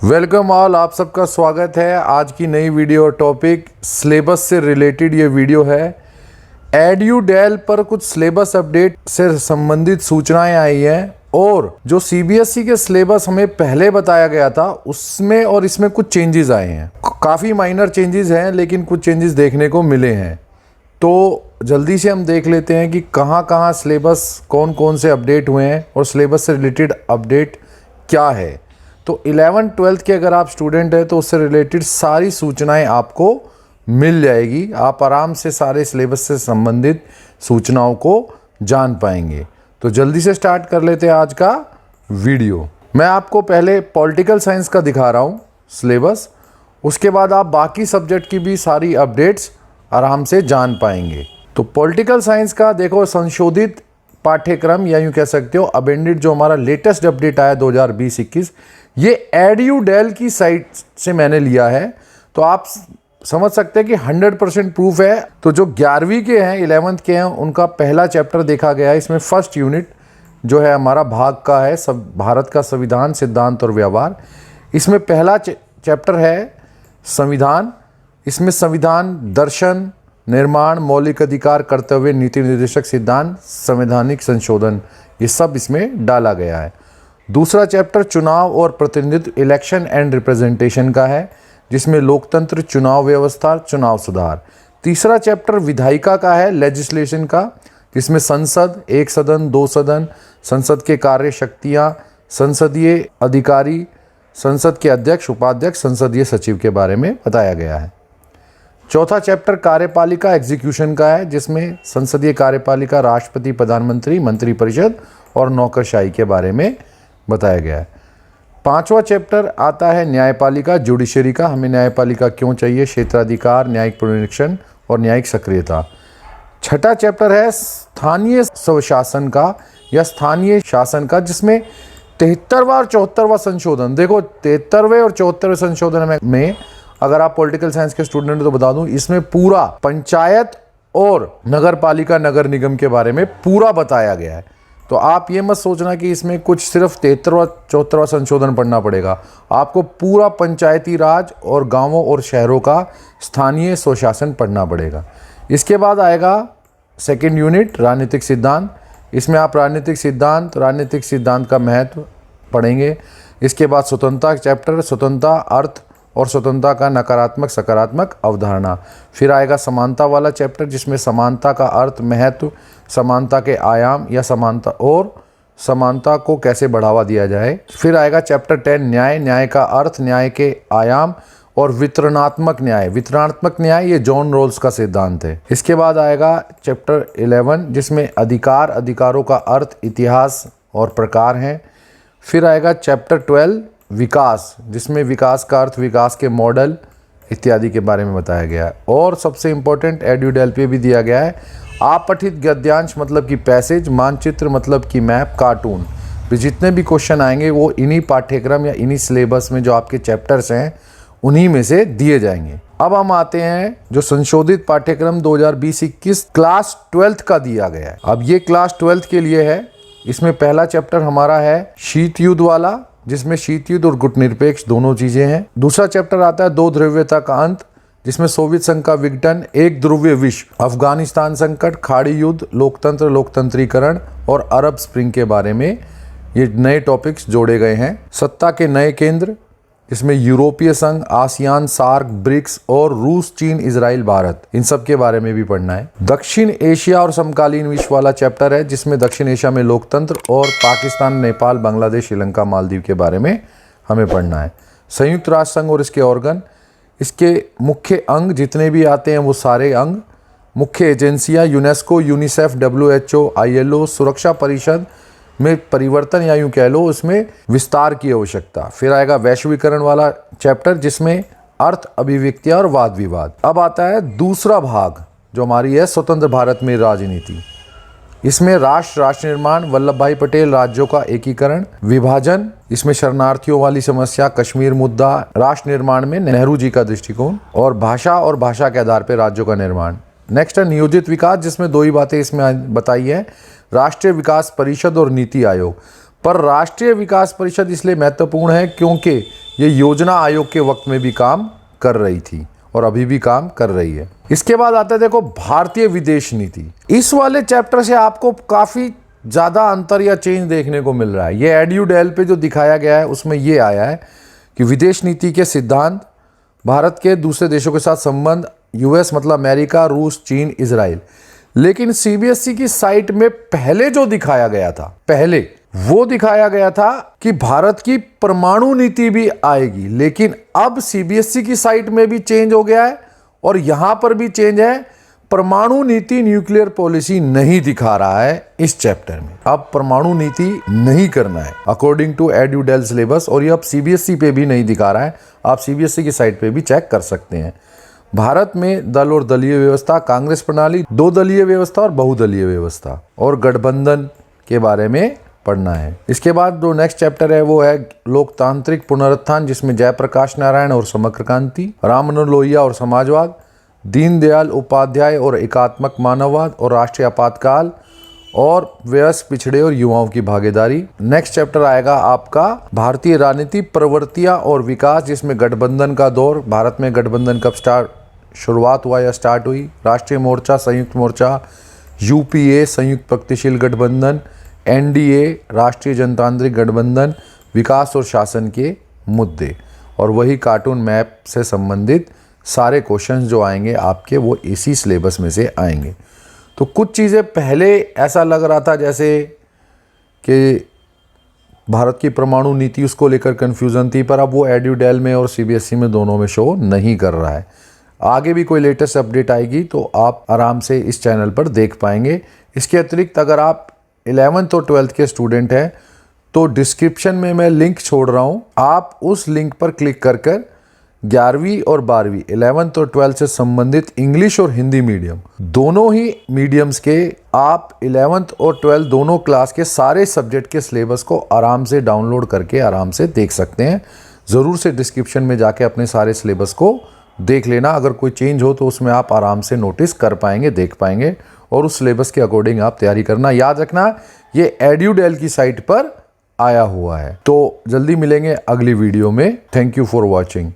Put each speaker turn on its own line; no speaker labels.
Welcome all, आप सबका स्वागत है। आज की नई वीडियो टॉपिक सिलेबस से रिलेटेड ये वीडियो है। एड्यूडेल पर कुछ सिलेबस अपडेट से संबंधित सूचनाएं आई हैं और जो सीबीएसई के सिलेबस हमें पहले बताया गया था उसमें और इसमें कुछ चेंजेस आए हैं। काफ़ी माइनर चेंजेस हैं लेकिन कुछ चेंजेस देखने को मिले हैं। तो जल्दी से हम देख लेते हैं कि कहाँ कहाँ सिलेबस कौन कौन से अपडेट हुए हैं और सिलेबस से रिलेटेड अपडेट क्या है। तो 11th-12th के अगर आप स्टूडेंट हैं तो उससे रिलेटेड सारी सूचनाएं आपको मिल जाएगी। आप आराम से सारे सिलेबस से संबंधित सूचनाओं को जान पाएंगे। तो जल्दी से स्टार्ट कर लेते हैं आज का वीडियो। मैं आपको पहले पॉलिटिकल साइंस का दिखा रहा हूँ सिलेबस, उसके बाद आप बाकी सब्जेक्ट की भी सारी अपडेट्स आराम से जान पाएंगे। तो पॉलिटिकल साइंस का देखो, संशोधित पाठ्यक्रम या यूँ कह सकते हो अमेंडेड, जो हमारा लेटेस्ट अपडेट आया 2020-21, ये एड्यूडेल की साइट से मैंने लिया है। तो आप समझ सकते हैं कि 100% प्रूफ है। तो जो 11वीं के हैं, 11th के हैं, उनका पहला चैप्टर देखा गया है। इसमें फर्स्ट यूनिट जो है हमारा भाग का है भारत का संविधान, सिद्धांत और व्यवहार। इसमें पहला चैप्टर है संविधान। इसमें संविधान, दर्शन, निर्माण, मौलिक अधिकार, कर्तव्य, नीति निर्देशक सिद्धांत, संवैधानिक संशोधन, ये सब इसमें डाला गया है। दूसरा चैप्टर चुनाव और प्रतिनिधित्व, इलेक्शन एंड रिप्रेजेंटेशन का है, जिसमें लोकतंत्र, चुनाव व्यवस्था, चुनाव सुधार। तीसरा चैप्टर विधायिका का है, लेजिस्लेशन का, जिसमें संसद, एक सदन, दो सदन, संसद के कार्य शक्तियाँ, संसदीय अधिकारी, संसद के अध्यक्ष, उपाध्यक्ष, संसदीय सचिव के बारे में बताया गया है। चौथा चैप्टर कार्यपालिका एग्जीक्यूशन का है, जिसमें संसदीय कार्यपालिका, राष्ट्रपति, प्रधानमंत्री, मंत्रिपरिषद और नौकरशाही के बारे में बताया गया है। पांचवा चैप्टर आता है न्यायपालिका, जुडिशरी का, हमें न्यायपालिका क्यों चाहिए, क्षेत्राधिकार, न्यायिक पुनरीक्षण और न्यायिक सक्रियता। छठा चैप्टर है स्थानीय स्वशासन का या स्थानीय शासन का, जिसमें 73वां और 74वां संशोधन। देखो, 73वें और 74वें संशोधन में अगर आप पॉलिटिकल साइंस के स्टूडेंट हैं तो बता दूं, इसमें पूरा पंचायत और नगर पालिका, नगर निगम के बारे में पूरा बताया गया है। तो आप ये मत सोचना कि इसमें कुछ सिर्फ 73वां 74वां संशोधन पढ़ना पड़ेगा। आपको पूरा पंचायती राज और गांवों और शहरों का स्थानीय स्वशासन पढ़ना पड़ेगा। इसके बाद आएगा सेकेंड यूनिट राजनीतिक सिद्धांत। इसमें आप राजनीतिक सिद्धांत का महत्व पढ़ेंगे। इसके बाद स्वतंत्रता चैप्टर, स्वतंत्रता अर्थ और स्वतंत्रता का नकारात्मक सकारात्मक अवधारणा। फिर आएगा समानता वाला चैप्टर, जिसमें समानता का अर्थ, महत्व, समानता के आयाम या समानता को कैसे बढ़ावा दिया जाए। फिर आएगा चैप्टर 10 न्याय का अर्थ, न्याय के आयाम और वितरणात्मक न्याय, ये जॉन रोल्स का सिद्धांत है। इसके बाद आएगा चैप्टर 11, जिसमें अधिकारों का अर्थ, इतिहास और प्रकार हैं। फिर आएगा चैप्टर 12 विकास, जिसमें विकास का अर्थ, विकास के मॉडल इत्यादि के बारे में बताया गया है। और सबसे इम्पोर्टेंट एड्यूडेल पे भी दिया गया है अपठित गद्यांश मतलब कि पैसेज, मानचित्र मतलब कि मैप, कार्टून। तो जितने भी क्वेश्चन आएंगे वो इन्हीं पाठ्यक्रम या इन्हीं सिलेबस में जो आपके चैप्टर्स हैं उन्हीं में से दिए जाएंगे। अब हम आते हैं जो संशोधित पाठ्यक्रम 2020-21 क्लास 12th का दिया गया है। अब ये क्लास 12th के लिए है। इसमें पहला चैप्टर हमारा है शीत युद्ध वाला, जिसमें शीत युद्ध और गुटनिरपेक्ष दोनों चीजें हैं। दूसरा चैप्टर आता है दो ध्रुवीयता का अंत, जिसमें सोवियत संघ का विघटन, एक ध्रुवीय विश्व, अफगानिस्तान संकट, खाड़ी युद्ध, लोकतंत्र, लोकतंत्रीकरण और अरब स्प्रिंग के बारे में ये नए टॉपिक्स जोड़े गए हैं। सत्ता के नए केंद्र, जिसमें यूरोपीय संघ, आसियान, सार्क, ब्रिक्स और रूस, चीन, इजराइल, भारत, इन सब के बारे में भी पढ़ना है। दक्षिण एशिया और समकालीन विश्व वाला चैप्टर है, जिसमें दक्षिण एशिया में लोकतंत्र और पाकिस्तान, नेपाल, बांग्लादेश, श्रीलंका, मालदीव के बारे में हमें पढ़ना है। संयुक्त राष्ट्र संघ और इसके ऑर्गन, इसके मुख्य अंग जितने भी आते हैं वो सारे अंग, मुख्य एजेंसियाँ, यूनेस्को, यूनिसेफ, WHO, ILO, सुरक्षा परिषद में परिवर्तन या यूँ कह लो उसमें विस्तार की आवश्यकता। फिर आएगा वैश्वीकरण वाला चैप्टर, जिसमें अर्थ, अभिव्यक्तियाँ और वाद विवाद। अब आता है दूसरा भाग जो हमारी है स्वतंत्र भारत में राजनीति। इसमें राष्ट्र निर्माण, वल्लभ भाई पटेल, राज्यों का एकीकरण, विभाजन, इसमें शरणार्थियों वाली समस्या, कश्मीर मुद्दा, राष्ट्र निर्माण में नेहरू जी का दृष्टिकोण और भाषा के आधार पर राज्यों का निर्माण। नेक्स्ट है नियोजित विकास, जिसमें दो ही बातें इसमें बताई है, राष्ट्रीय विकास परिषद और नीति आयोग। पर राष्ट्रीय विकास परिषद इसलिए महत्वपूर्ण है क्योंकि ये योजना आयोग के वक्त में भी काम कर रही थी और अभी भी काम कर रही है। इसके बाद आता है देखो भारतीय विदेश नीति। इस वाले चैप्टर से आपको काफी ज्यादा अंतर या चेंज देखने को मिल रहा है। ये एड्यूडेल पे जो दिखाया गया है उसमें ये आया है कि विदेश नीति के सिद्धांत, भारत के दूसरे देशों के साथ संबंध, यूएस मतलब अमेरिका, रूस, चीन, इजराइल। लेकिन सीबीएसई की साइट में पहले जो दिखाया गया था, पहले वो दिखाया गया था कि भारत की परमाणु नीति भी आएगी। लेकिन अब सीबीएसई की साइट में भी चेंज हो गया है और यहां पर भी चेंज है। परमाणु नीति, न्यूक्लियर पॉलिसी नहीं दिखा रहा है इस चैप्टर में। अब परमाणु नीति नहीं करना है अकॉर्डिंग टू एड्यूडेल सिलेबस, और ये अब सीबीएसई पे भी नहीं दिखा रहा है। आप सीबीएसई की साइट पे भी चेक कर सकते हैं। भारत में दल और दलीय व्यवस्था, कांग्रेस प्रणाली, दो दलीय व्यवस्था और बहुदलीय व्यवस्था, और गठबंधन के बारे में पढ़ना है। इसके बाद जो नेक्स्ट चैप्टर है वो है लोकतांत्रिक पुनरुत्थान, जिसमें जयप्रकाश नारायण और समग्र क्रांति, राममनोहर लोहिया और समाजवाद, दीनदयाल उपाध्याय और एकात्मक मानववाद, और राष्ट्रीय आपातकाल, और वयस्क, पिछड़े और युवाओं की भागीदारी। नेक्स्ट चैप्टर आएगा आपका भारतीय राजनीति, प्रवृत्तियां और विकास, जिसमें गठबंधन का दौर, भारत में गठबंधन कब शुरुआत हुआ या स्टार्ट हुई, राष्ट्रीय मोर्चा, संयुक्त मोर्चा, यूपीए संयुक्त प्रगतिशील गठबंधन, एनडीए राष्ट्रीय जनतांत्रिक गठबंधन, विकास और शासन के मुद्दे, और वही कार्टून मैप से संबंधित सारे क्वेश्चंस जो आएंगे आपके वो इसी सिलेबस में से आएंगे। तो कुछ चीज़ें पहले ऐसा लग रहा था जैसे कि भारत की परमाणु नीति, उसको लेकर कन्फ्यूज़न थी, पर अब वो एड्यूडेल में और सीबीएसई में दोनों में शो नहीं कर रहा है। आगे भी कोई लेटेस्ट अपडेट आएगी तो आप आराम से इस चैनल पर देख पाएंगे। इसके अतिरिक्त अगर आप 11th और 12th के स्टूडेंट हैं तो डिस्क्रिप्शन में मैं लिंक छोड़ रहा हूं, आप उस लिंक पर क्लिक कर 11वीं और 12वीं 11th और 12th से संबंधित इंग्लिश और हिंदी मीडियम दोनों ही मीडियम्स के आप 11th और 12th दोनों क्लास के सारे सब्जेक्ट के सिलेबस को आराम से डाउनलोड करके आराम से देख सकते हैं। ज़रूर से डिस्क्रिप्शन में जाके अपने सारे सिलेबस को देख लेना। अगर कोई चेंज हो तो उसमें आप आराम से नोटिस कर पाएंगे, देख पाएंगे, और उस सिलेबस के अकॉर्डिंग आप तैयारी करना। याद रखना ये एड्यूडेल की साइट पर आया हुआ है। तो जल्दी मिलेंगे अगली वीडियो में। Thank you for watching.